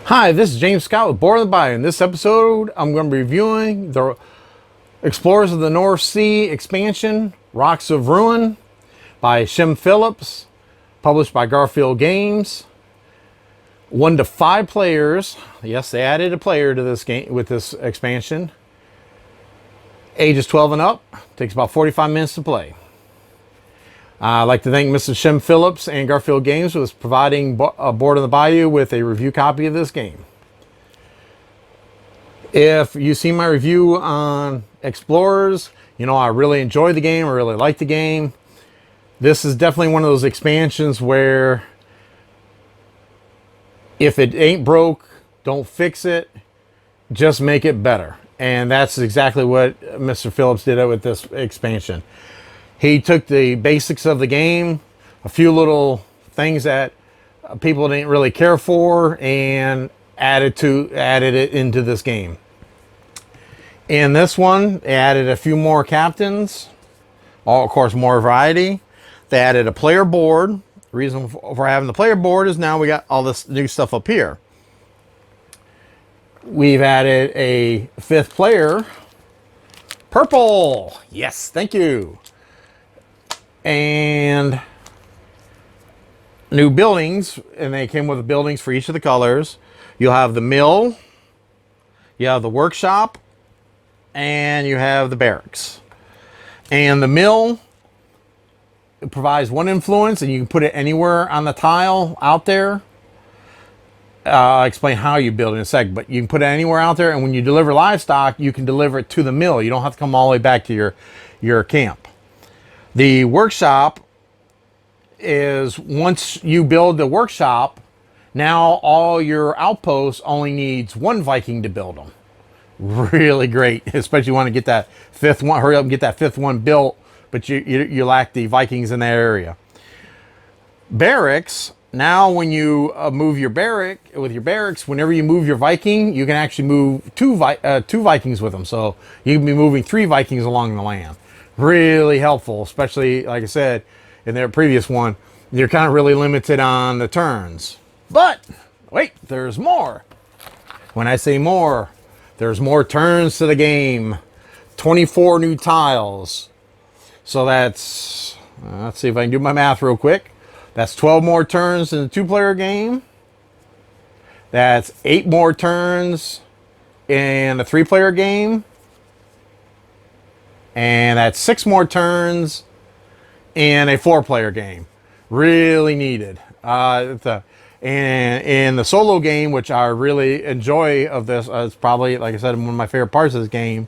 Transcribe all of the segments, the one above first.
Hi, this is James Scott with Board of the Bayou. In this episode, I'm going to be reviewing the Explorers of the North Sea expansion, Rocks of Ruin, by Shem Phillips, published by Garfield Games. 1 to 5 players. Yes, they added a player to this game with this expansion. Ages 12 and up. Takes about 45 minutes to play. I'd like to thank Mrs. Shem Phillips and Garfield Games for providing Board of the Bayou with a review copy of this game. If you've seen my review on Explorers, you know I really enjoy the game. I really like the game. This is definitely one of those expansions where if it ain't broke, don't fix it. Just make it better. And that's exactly what Mr. Phillips did with this expansion. He took the basics of the game, a few little things that people didn't really care for, and added it into this game. In this one, they added a few more captains, of course, more variety. They added a player board. The reason for having the player board is now we got all this new stuff up here. We've added a 5th player, purple. Yes, thank you. And new buildings, and they came with the buildings for each of the colors. You'll have the mill, you have the workshop, and you have the barracks. And the mill provides 1 influence, and you can put it anywhere on the tile out there. I'll explain how you build it in a second, but you can put it anywhere out there, and when you deliver livestock, you can deliver it to the mill. You don't have to come all the way back to your camp. The workshop is, once you build the workshop, now all your outposts only needs 1 Viking to build them. Really great, especially if you want to get that 5th one, hurry up and get that 5th one built, but you lack the Vikings in that area. Barracks, now when you move your barracks, whenever you move your Viking, you can actually move two Vikings with them. So you can be moving 3 Vikings along the land. Really helpful, especially, like I said, in their previous one, you're kind of really limited on the turns. But, wait, there's more. When I say more, there's more turns to the game. 24 new tiles. So that's, let's see if I can do my math real quick. That's 12 more turns in the 2-player game. That's 8 more turns in a 3-player game. And that's 6 more turns in a 4-player game. Really needed. And in the solo game, which I really enjoy of this, it's probably, like I said, one of my favorite parts of this game.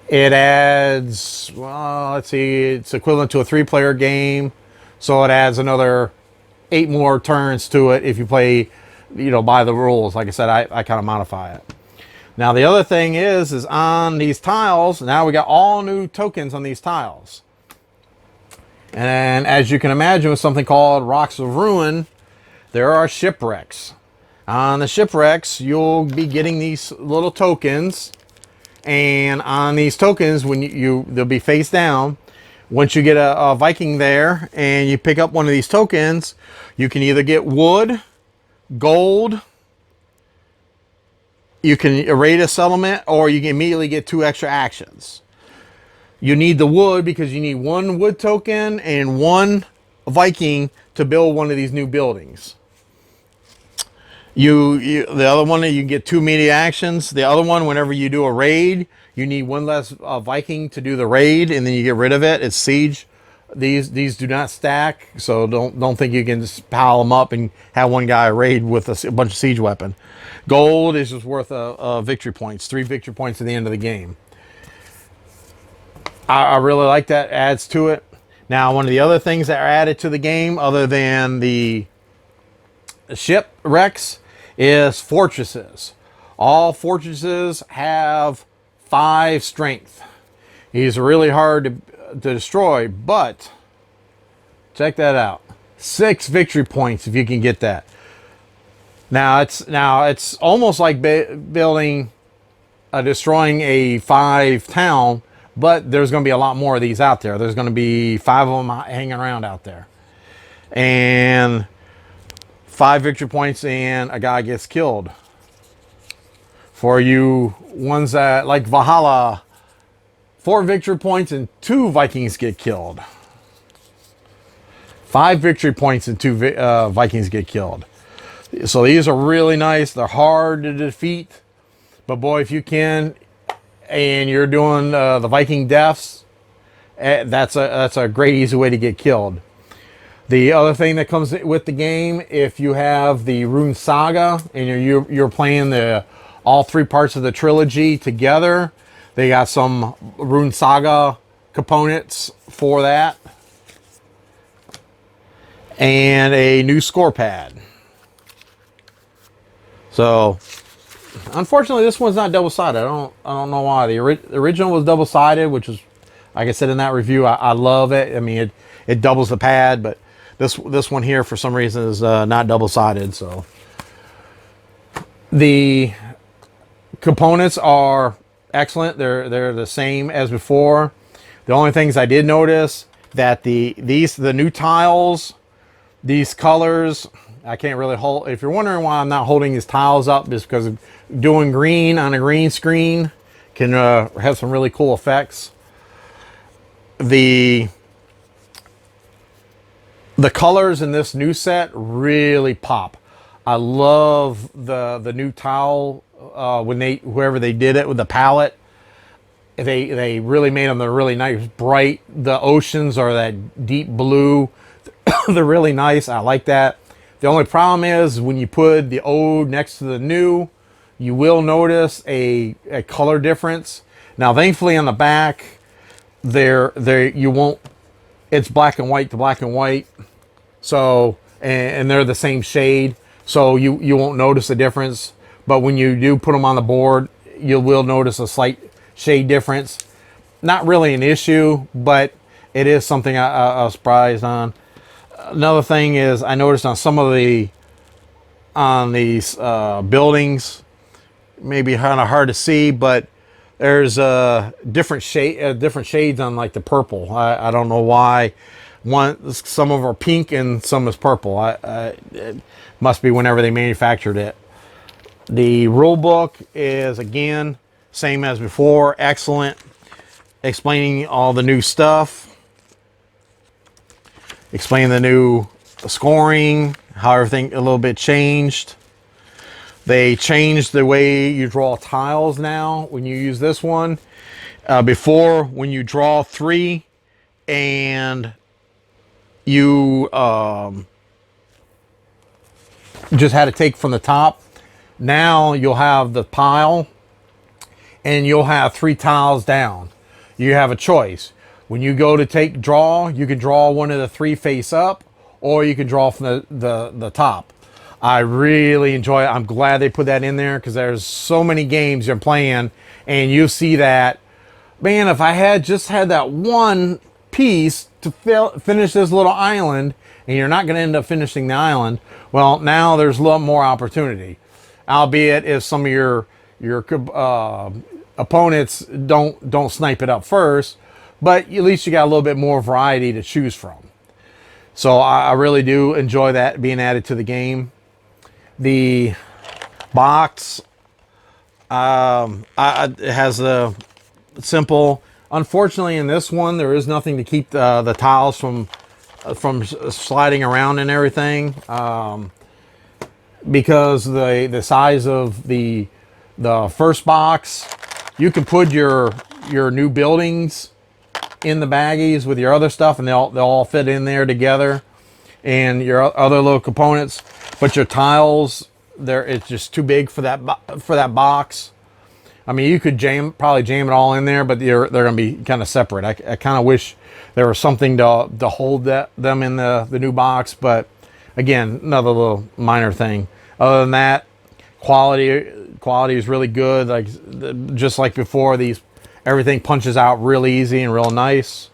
It adds, well, let's see, it's equivalent to a 3-player game. So it adds another 8 more turns to it if you play, by the rules. Like I said, I kind of modify it. Now the other thing is on these tiles, now we got all new tokens on these tiles. And as you can imagine, with something called Rocks of Ruin, there are shipwrecks. On the shipwrecks, you'll be getting these little tokens. And on these tokens, when they'll be face down. Once you get a Viking there and you pick up one of these tokens, you can either get wood, gold, you can raid a settlement, or you can immediately get 2 extra actions. You need the wood because you need 1 wood token and 1 Viking to build one of these new buildings. The other one, you can get 2 immediate actions. The other one, whenever you do a raid, you need 1 less Viking to do the raid, and then you get rid of it. It's siege. These do not stack, so don't think you can just pile them up and have one guy raid with a bunch of siege weapon. Gold is just worth victory points, 3 victory points at the end of the game. I really like that. Adds to it. Now, one of the other things that are added to the game, other than the shipwrecks, is fortresses. All fortresses have 5 strength. These are really hard to destroy, but check that out. 6 victory points if you can get that. Now it's almost like destroying a 5 town, but there's going to be a lot more of these out there. There's going to be 5 of them hanging around out there. And 5 victory points and a guy gets killed. For you ones that like Valhalla, 4 victory points and 2 Vikings get killed. 5 victory points and 2 Vikings get killed. So these are really nice. They're hard to defeat, but boy, if you can, and you're doing the Viking deaths, that's a great easy way to get killed. The other thing that comes with the game, if you have the Rune Saga and you're playing all 3 parts of the trilogy together, they got some Rune Saga components for that, and a new score pad. So, unfortunately, this one's not double-sided. I don't know why. The original was double-sided, which is, like I said in that review, I love it. I mean, it doubles the pad, but this one here, for some reason, is not double-sided. So, the components are excellent. They're the same as before. The only things I did notice that the new tiles, these colors, I can't really hold. If you're wondering why I'm not holding these tiles up, is because doing green on a green screen can have some really cool effects. The colors in this new set really pop. I love the new tile when whoever they did it with the palette. They really made them. They're really nice, bright. The oceans are that deep blue. They're really nice. I like that. The only problem is when you put the old next to the new, you will notice a color difference. Now, thankfully, on the back, you won't. It's black and white to black and white. So, and they're the same shade, so you won't notice a difference. But when you do put them on the board, you will notice a slight shade difference. Not really an issue, but it is something I was surprised on. Another thing is I noticed on some of these buildings, maybe kind of hard to see, but there's different shades on like the purple. I don't know why. Some of them are pink and some is purple. It must be whenever they manufactured it. The rule book is, again, same as before. Excellent. Explaining all the new stuff. Explain the new scoring, how everything a little bit changed. They changed the way you draw tiles now when you use this one. Before, when you draw 3 and you just had to take from the top, now you'll have the pile and you'll have 3 tiles down. You have a choice. When you go to draw, you can draw one of the 3 face up, or you can draw from the top. I really enjoy it. I'm glad they put that in there, because there's so many games you're playing and you see that, man, if I had just had that one piece to finish this little island, and you're not going to end up finishing the island, well, now there's a lot more opportunity. Albeit if some of your opponents don't snipe it up first, but at least you got a little bit more variety to choose from. So I really do enjoy that being added to the game. The box it has a simple. Unfortunately, in this one, there is nothing to keep the tiles from sliding around and everything, because the size of the first box, you can put your new buildings in the baggies with your other stuff, and they'll all fit in there together, and your other little components. But your tiles, it's just too big for that box. I mean, you could probably jam it all in there, but they're going to be kind of separate. I kind of wish there was something to hold them in the new box, but again, another little minor thing. Other than that, quality is really good. Like just like before, everything punches out real easy and real nice.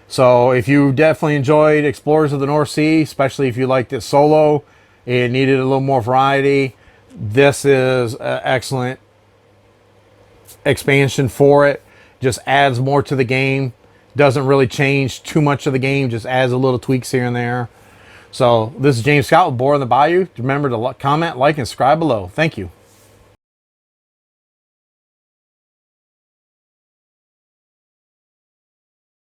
So if you definitely enjoyed Explorers of the North Sea, especially if you liked it solo and needed a little more variety, this is an excellent expansion for it. Just adds more to the game. Doesn't really change too much of the game. Just adds a little tweaks here and there. So this is James Scott with Boar in the Bayou. Remember to comment, like, and subscribe below. Thank you.